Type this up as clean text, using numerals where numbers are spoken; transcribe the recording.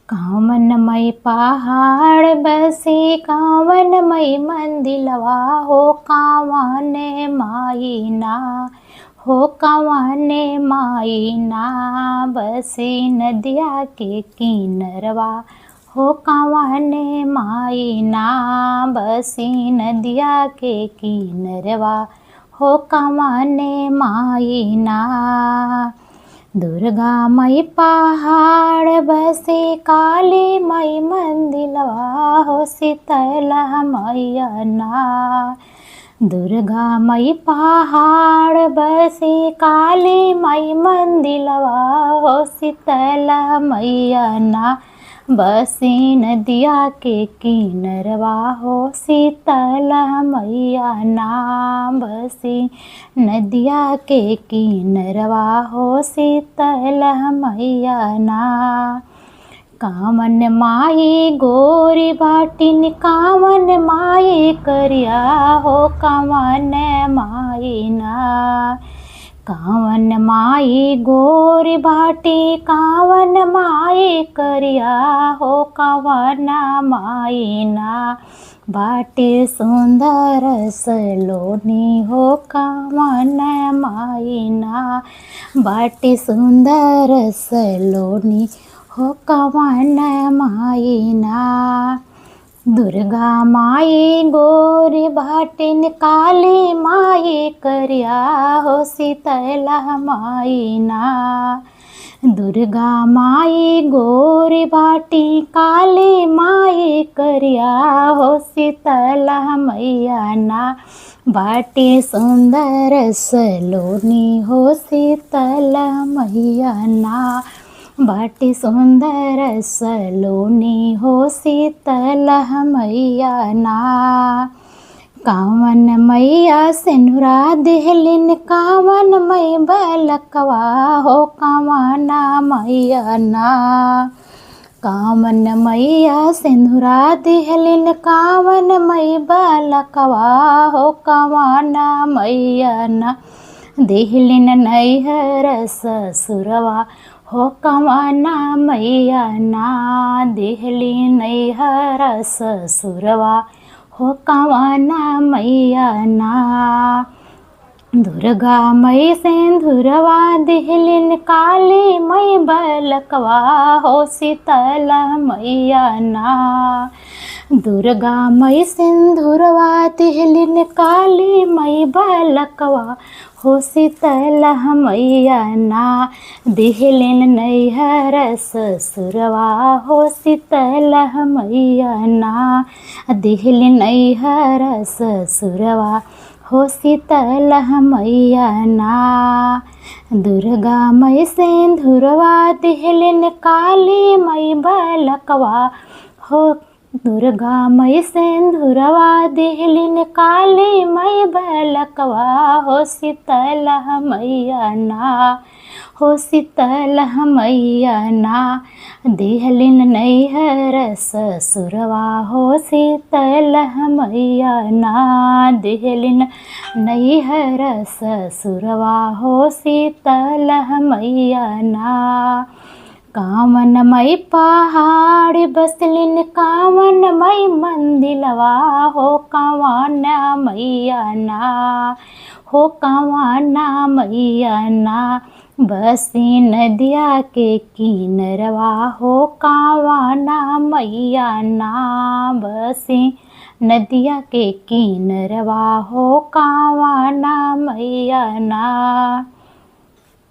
कावनमय पहाड़ बसे कावनमय मंदिलवा हो कावने माईना हो कावने माईना बसे नदिया के किनरवा हो कावने माईना बसी नदिया के किनरवा हो कावने माईना। दुर्गा मई पहाड़ बसे काली मई मंदिलवा हो शीतला मैया ना। दुर्गा मई पहाड़ बसे काली मई मंदिलवा हो शीतला मैया ना। बसी नदिया के किनरवा हो शीतला मैया ना। बसी नदिया के किनरवा हो शीतला मैया ना। कावन माई गोरी बाटिन कावन माई करिया हो कावन माई ना। कावन माई गोरी बाटी कावन माई करिया हो कावन माई ना। बाटी सुंदर सलोनी हो कावन माई ना। बाटी सुंदर सलोनी हो कावन माई ना। दुर्गा माई गोरी भाटिन काली माई करिया हो शीतला माई ना। दुर्गा माई गोरी बाटी काली माई करिया हो शीतला मैया ना। बाटी सुंदर सलोनी हो शीतला मैया ना। बाटी सुंदर सलोनी हो शीतला मैया ना। कावन मैया सिनुरा देहलिन कावन मई बलकवा हो कावना मैया ना। कावन मैया सिंदूरा देहलिन कावन मई बलकवा हो कावना मैया ना। देहलिन नैहर ससुरवा हो कावना मैया ना। देहलिन नैहर ससुरवा हो कावना मैया ना। दुर्गा मई सिंधुरवा देहलिन काली मई बलकवा हो शीतला मैया ना। दुर्गा मई सिंधुरवा देहलिन काली मई बलकवा हो शीतला मैया ना। देहलिन नैहर ससुरवा हो शीतला मैया ना। देहलिन नैहर ससुरवा हो शीतला मैया ना। दुर्गा मई सिंधुरवा देहलिन काली मई बलकवा हो। दुर्गा मई सिंधुरवा देहलिन काली मई बलकवा हो शीतला मैया ना। हो शीतला मैया ना। देहलिन नैहर ससुरवा हो शीतला मैया ना। देहलिन नैहर ससुरवा हो शीतला मैया ना। कावन मई पहाड़ बसलिन कावन मई मंदिलवा हो कावना मैया ना। हो कावना मैया ना। बसी नदिया के किनरवा हो कावना मैया ना। बसी नदिया के किनरवा हो कावना मैया ना।